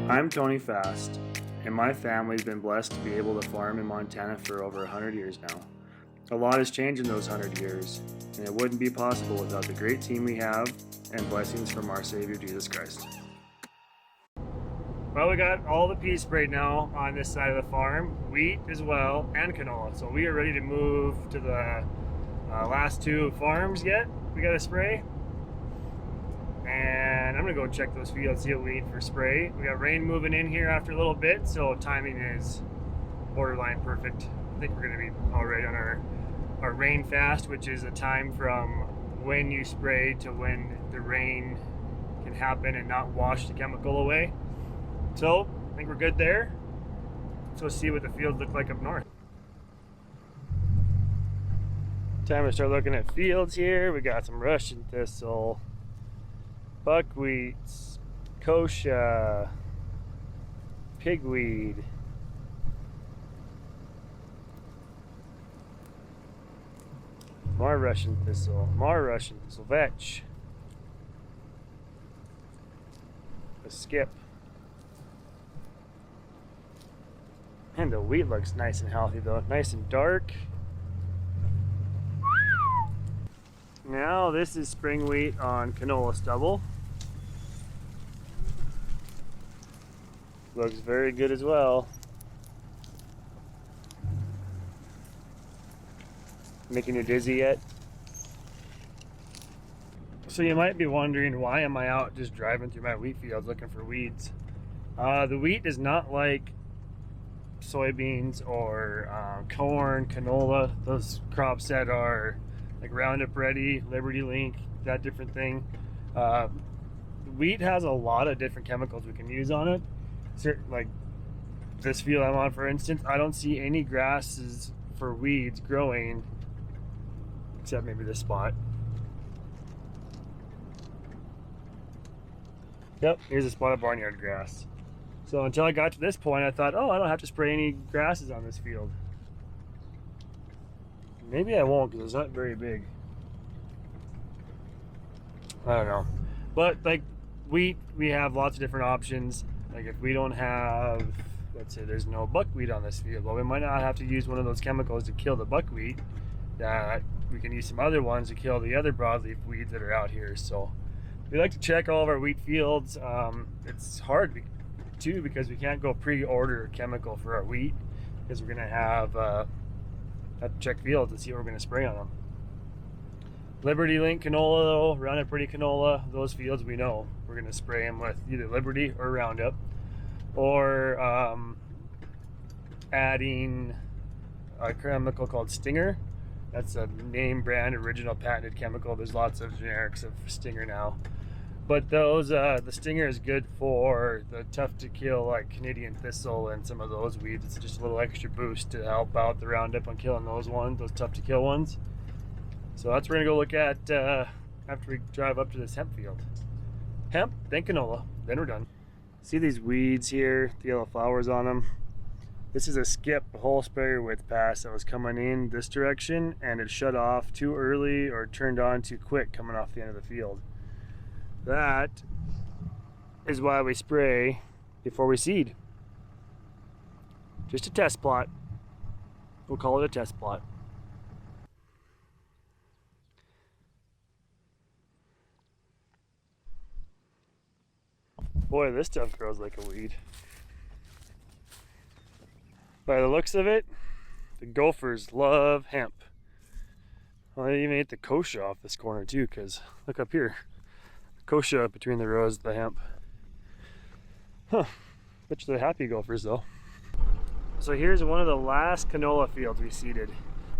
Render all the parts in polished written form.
I'm Tony Fast, and my family's been blessed to be able to farm in Montana for over 100 years now. A lot has changed in those 100 years, and it wouldn't be possible without the great team we have and blessings from our Savior Jesus Christ. Well, we got all the peas sprayed now on this side of the farm, wheat as well, and canola. So we are ready to move to the last two farms yet. We got to spray. And I'm gonna go check those fields, see what we need for spray. We got rain moving in here after a little bit, so timing is borderline perfect. I think we're gonna be all right on our rain fast, which is a time from when you spray to when the rain can happen and not wash the chemical away. So I think we're good there. So let's see what the fields look like up north. Time to start looking at fields here. We got some Russian thistle, buckwheat, kochia, pigweed, more Russian thistle, vetch, a skip. And the wheat looks nice and healthy though, nice and dark. Now this is spring wheat on canola stubble. Looks very good as well. Making you dizzy yet? So you might be wondering, why am I out just driving through my wheat fields looking for weeds? The wheat is not like soybeans or corn, canola, those crops that are like Roundup Ready, Liberty Link, that different thing. Wheat has a lot of different chemicals we can use on it. Like this field I'm on, for instance, I don't see any grasses for weeds growing, except maybe this spot. Yep, here's a spot of barnyard grass. So until I got to this point, I thought, oh, I don't have to spray any grasses on this field. Maybe I won't, because it's not very big. I don't know. But like wheat, we have lots of different options. Like if we don't have, let's say there's no buckwheat on this field, well, we might not have to use one of those chemicals to kill the buckwheat. We can use some other ones to kill the other broadleaf weeds that are out here. So we like to check all of our wheat fields. It's hard too, because we can't go pre-order chemical for our wheat, because we're gonna have to check fields to see what we're gonna spray on them. Liberty Link canola though, Roundup Ready canola, those fields we know we're gonna spray them with either Liberty or Roundup, or adding a chemical called Stinger. That's a name brand, original patented chemical. There's lots of generics of Stinger now. But those, the Stinger is good for the tough to kill, like Canadian thistle and some of those weeds. It's just a little extra boost to help out the Roundup on killing those ones, those tough to kill ones. So that's what we're gonna go look at after we drive up to this hemp field. Hemp, then canola, then we're done. See these weeds here, the yellow flowers on them? This is a skip whole sprayer width pass that was coming in this direction, and it shut off too early or turned on too quick coming off the end of the field. That is why we spray before we seed. Just a test plot. We'll call it a test plot. Boy, this stuff grows like a weed. By the looks of it, the gophers love hemp. Well, I even ate the kochia off this corner too, because look up here. Kochia between the rows of the hemp. Huh, bet you they're happy gophers though. So here's one of the last canola fields we seeded.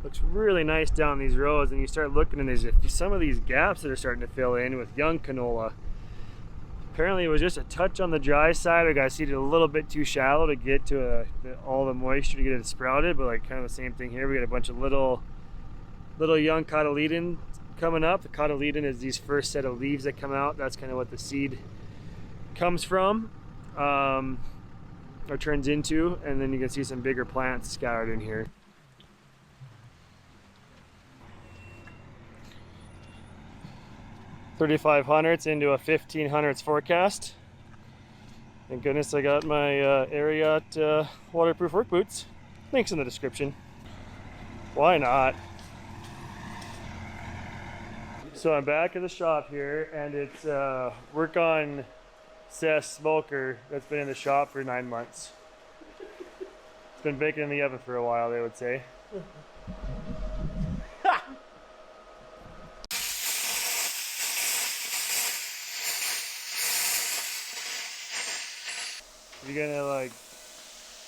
Looks really nice down these rows, and you start looking and there's some of these gaps that are starting to fill in with young canola. Apparently it was just a touch on the dry side. I got seeded a little bit too shallow to get to all the moisture to get it sprouted, but like kind of the same thing here. We got a bunch of little young cotyledon coming up. The cotyledon is these first set of leaves that come out. That's kind of what the seed comes from, or turns into, and then you can see some bigger plants scattered in here. 3500s into a 1500s forecast. Thank goodness I got my Ariat waterproof work boots. Links in the description. Why not? So I'm back at the shop here, and it's work on Seth's smoker that's been in the shop for 9 months. It's been baking in the oven for a while, they would say. You gonna like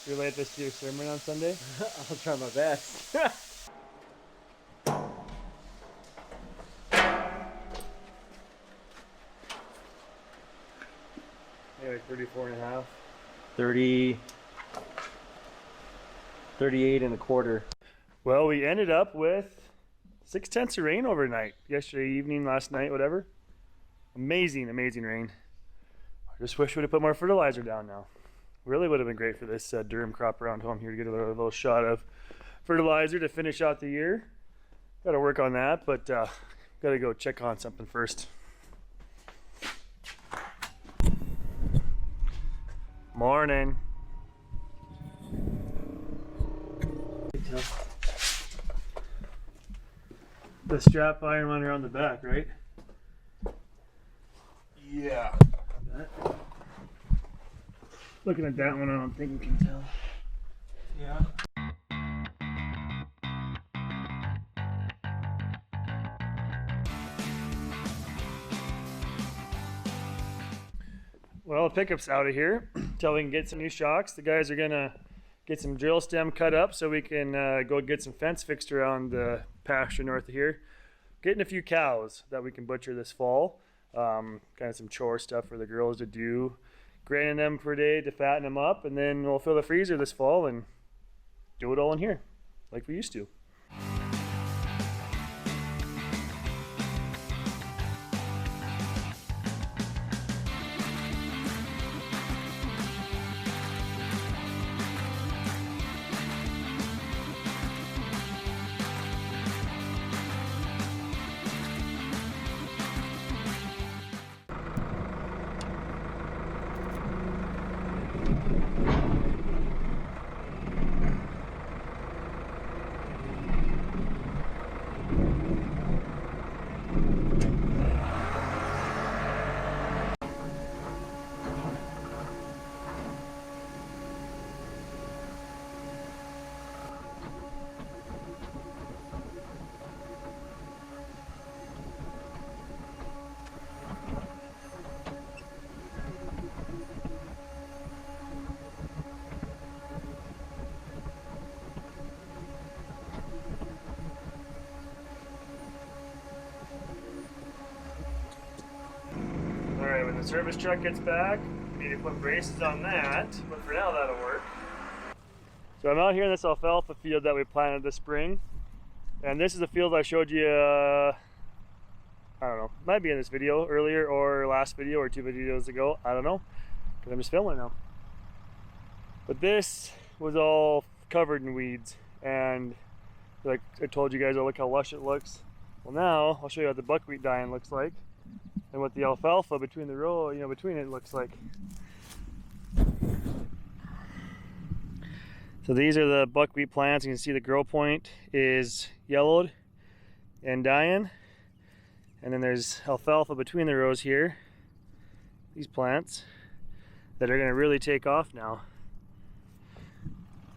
relate this to your sermon on Sunday? I'll try my best. Maybe like 34 and a half. 30, 38 and a quarter. Well, we ended up with 6/10 of rain overnight. Yesterday evening, last night, whatever. Amazing, amazing rain. I just wish we'd have put more fertilizer down now. Really would have been great for this durum crop around home here to get a little shot of fertilizer to finish out the year. Got to work on that, but got to go check on something first. Morning. The strap iron one around the back, right? Yeah. Looking at that one, I don't think we can tell. Yeah. Well, the pickup's out of here until we can get some new shocks. The guys are gonna get some drill stem cut up so we can go get some fence fixed around the pasture north of here. Getting a few cows that we can butcher this fall. Kind of some chore stuff for the girls to do. Graining them per day to fatten them up, and then we'll fill the freezer this fall and do it all in here like we used to. Alright, when the service truck gets back, we need to put braces on that, but for now that'll work. So I'm out here in this alfalfa field that we planted this spring, and this is a field I showed you, I don't know, might be in this video earlier or last video or 2 videos ago, I don't know, because I'm just filming now. But this was all covered in weeds, and like I told you guys, oh look how lush it looks. Well now, I'll show you what the buckwheat dying looks like. And what the alfalfa between the row, between it looks like. So these are the buckwheat plants. You can see the grow point is yellowed and dying. And then there's alfalfa between the rows here. These plants that are gonna really take off now.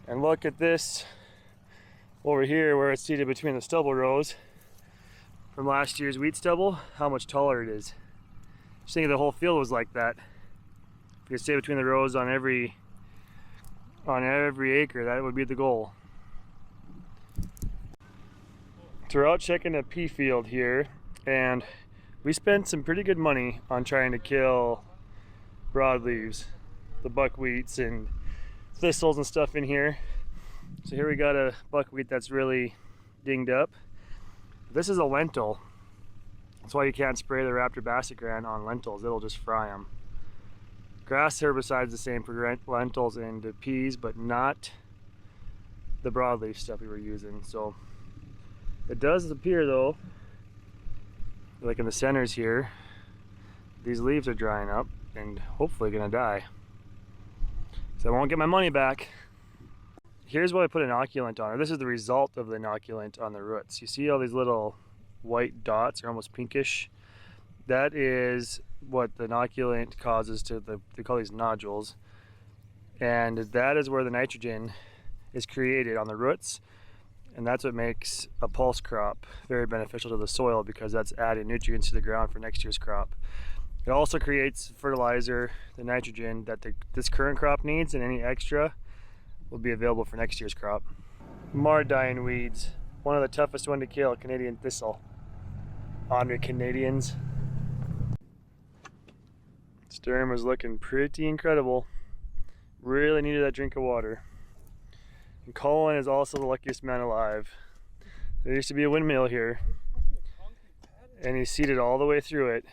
And look at this over here where it's seated between the stubble rows from last year's wheat stubble, how much taller it is. Just think if the whole field was like that. If you could stay between the rows on every acre, that would be the goal. So we're out checking a pea field here, and we spent some pretty good money on trying to kill broadleaves, the buckwheats and thistles and stuff in here. So here we got a buckwheat that's really dinged up. This is a lentil. That's why you can't spray the Raptor Bassagran on lentils, it'll just fry them. Grass herbicide's the same for lentils and peas, but not the broadleaf stuff we were using. So it does appear though, like in the centers here, these leaves are drying up and hopefully gonna die. So I won't get my money back. Here's what I put inoculant on, or this is the result of the inoculant on the roots. You see all these little white dots, are almost pinkish. That is what the inoculant causes to they call these nodules. And that is where the nitrogen is created on the roots. And that's what makes a pulse crop very beneficial to the soil, because that's adding nutrients to the ground for next year's crop. It also creates fertilizer, the nitrogen that this current crop needs, and any extra will be available for next year's crop. More dying weeds. One of the toughest one to kill, Canadian thistle. On your Canadians. Sturm is looking pretty incredible. Really needed that drink of water. And Colin is also the luckiest man alive. There used to be a windmill here, and he seeded all the way through it.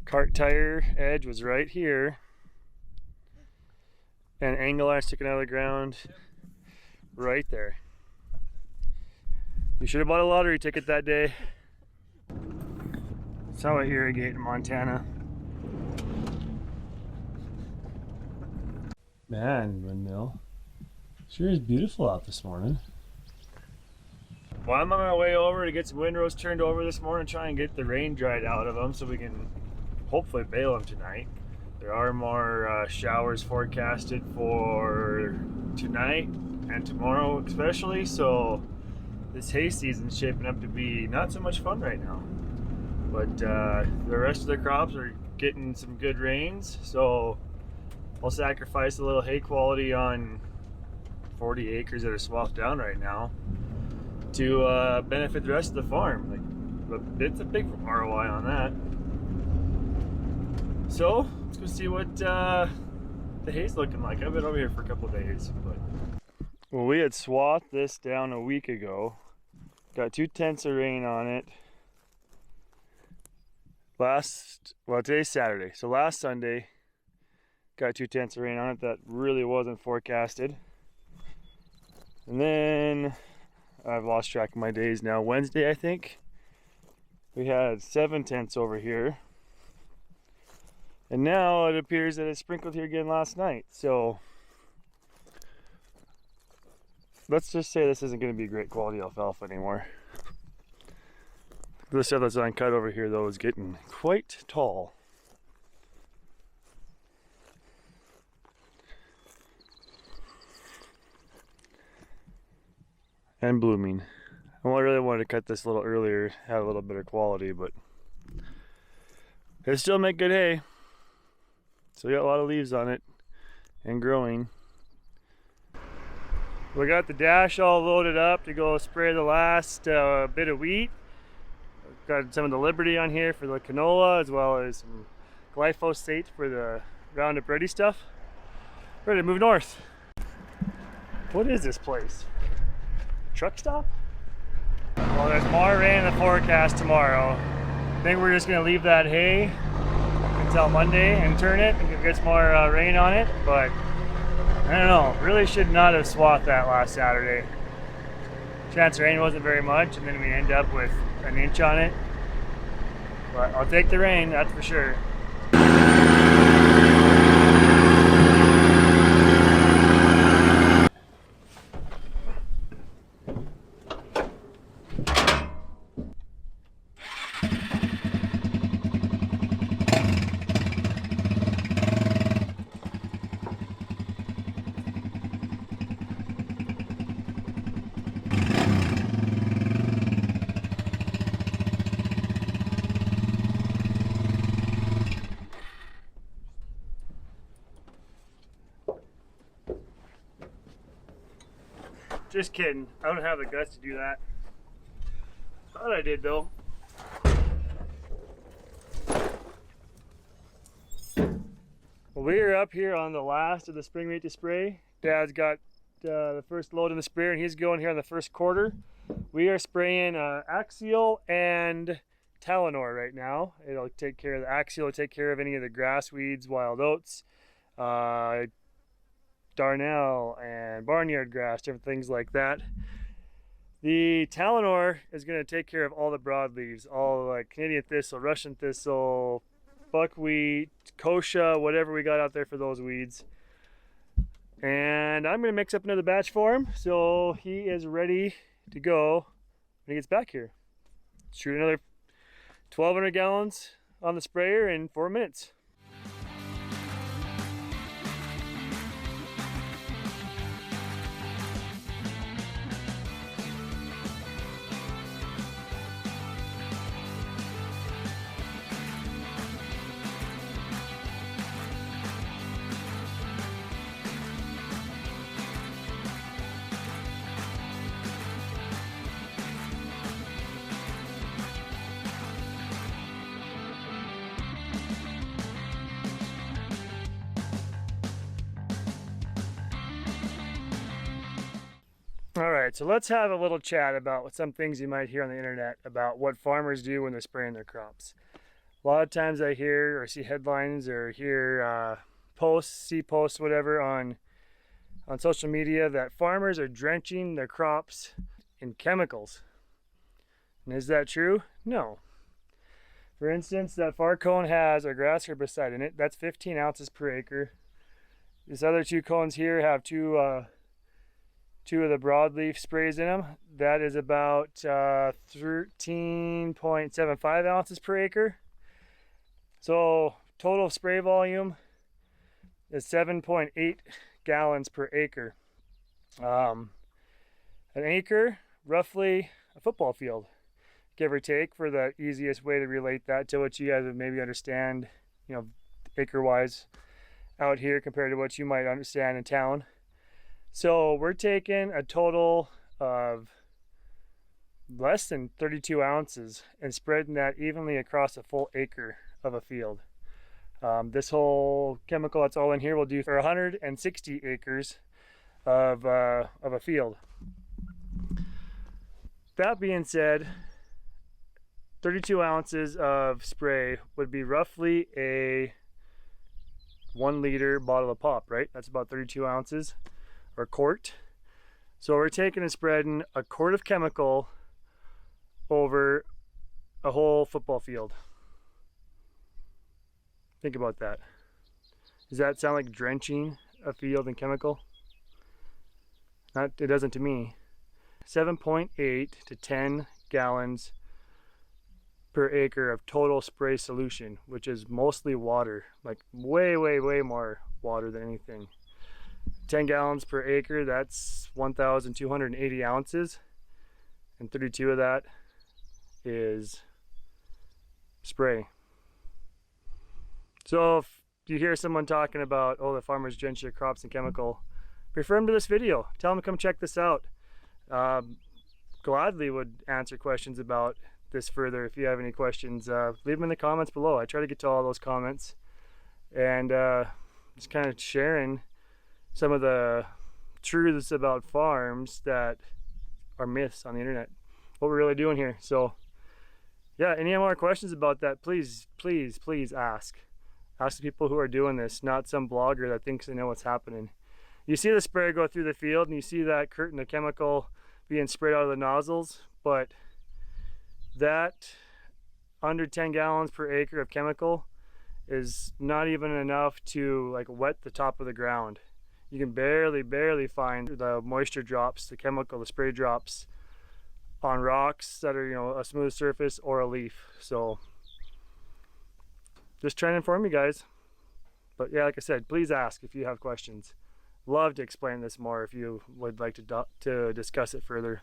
Cart tire edge was right here, and angle iron sticking out of the ground right there. You should have bought a lottery ticket that day. That's how I irrigate in Montana. Man, windmill. Sure is beautiful out this morning. Well, I'm on my way over to get some windrows turned over this morning, try and get the rain dried out of them so we can hopefully bale them tonight. There are more showers forecasted for tonight and tomorrow especially, so this hay season's shaping up to be not so much fun right now. But the rest of the crops are getting some good rains, so I'll sacrifice a little hay quality on 40 acres that are swathed down right now to benefit the rest of the farm. Like, it's a big ROI on that. So let's go see what the hay's looking like. I've been over here for a couple of days. Well, we had swathed this down a week ago. Got 2 tenths of rain on it. Today's Saturday, so last Sunday got 2 tenths of rain on it. That really wasn't forecasted. And then I've lost track of my days now. Wednesday, I think, we had 7 tenths over here. And now it appears that it sprinkled here again last night. So let's just say this isn't going to be great quality alfalfa anymore. The stuff that's uncut over here, though, is getting quite tall. And blooming. I really wanted to cut this a little earlier, have a little better quality, but it still make good hay. So we got a lot of leaves on it and growing. We got the dash all loaded up to go spray the last bit of wheat. Got some of the Liberty on here for the canola, as well as some glyphosate for the Roundup Ready stuff. Ready to move north. What is this place? Truck stop? Well, there's more rain in the forecast tomorrow. I think we're just gonna leave that hay until Monday and turn it and get some more rain on it, but I don't know, really should not have swathed that last Saturday. Chance of rain wasn't very much, and then we end up with an inch on it. But I'll take the rain, that's for sure. Just kidding. I don't have the guts to do that. Thought I did though. Well, we are up here on the last of the spring meat to spray. Dad's got the first load in the sprayer, and he's going here on the first quarter. We are spraying Axial and Talinor right now. It'll take care of the Axial, will take care of any of the grass weeds, wild oats, darnel and barnyard grass, different things like that. The Talinor is going to take care of all the broadleaves, all like Canadian thistle, Russian thistle, buckwheat, kochia, whatever we got out there for those weeds. And I'm gonna mix up another batch for him, so he is ready to go when he gets back here. Shoot another 1,200 gallons on the sprayer in 4 minutes. All right, so let's have a little chat about some things you might hear on the internet about what farmers do when they're spraying their crops. A lot of times I hear or see headlines or hear see posts, whatever, on social media that farmers are drenching their crops in chemicals. And is that true? No. For instance, that far cone has a grass herbicide in it. That's 15 ounces per acre. These other two cones here have two of the broadleaf sprays in them. That is about 13.75 ounces per acre. So total spray volume is 7.8 gallons per acre. An acre, roughly a football field, give or take, for the easiest way to relate that to what you guys would maybe understand, acre wise out here compared to what you might understand in town. So we're taking a total of less than 32 ounces and spreading that evenly across a full acre of a field. This whole chemical that's all in here will do for 160 acres of a field. That being said, 32 ounces of spray would be roughly a 1 liter bottle of pop, right? That's about 32 ounces. Or quart. So we're taking and spreading a quart of chemical over a whole football field. Think about that. Does that sound like drenching a field in chemical? It doesn't to me. 7.8 to 10 gallons per acre of total spray solution, which is mostly water, like way more water than anything. 10 gallons per acre, that's 1,280 ounces, and 32 of that is spray. So if you hear someone talking about, oh, the farmers drench their crops in chemical, refer them to this video. Tell them to come check this out. Gladly would answer questions about this further. If you have any questions, leave them in the comments below. I try to get to all those comments, and just kind of sharing some of the truths about farms that are myths on the internet, what we're really doing here. So yeah, any more questions about that, please ask the people who are doing this, not some blogger that thinks they know what's happening. You see the sprayer go through the field and you see that curtain of chemical being sprayed out of the nozzles, but that under 10 gallons per acre of chemical is not even enough to like wet the top of the ground. You can barely find the moisture drops, the spray drops on rocks that are, a smooth surface or a leaf. So just trying to inform you guys. But yeah, like I said, please ask if you have questions. Love to explain this more if you would like to discuss it further.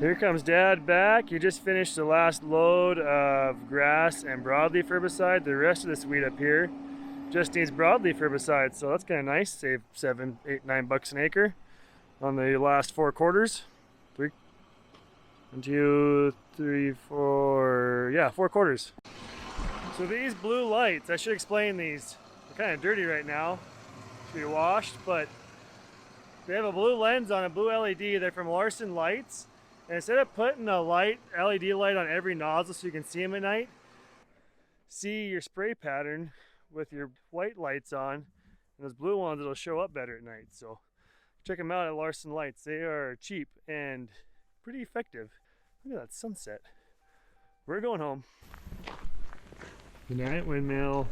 Here comes Dad back. You just finished the last load of grass and broadleaf herbicide. The rest of this weed up here just needs broadleaf herbicide, so that's kind of nice. Save $7, $8, $9 an acre on the last 4 quarters. 1, 2, 3, 4. Yeah, 4 quarters. So these blue lights, I should explain these. They're kind of dirty right now. Should be washed, but they have a blue lens on a blue LED. They're from Larson Lights. And instead of putting a LED light on every nozzle so you can see them at night, see your spray pattern with your white lights on, and those blue ones, it'll show up better at night. So check them out at Larson Lights. They are cheap and pretty effective. Look at that sunset. We're going home. Good night, windmill.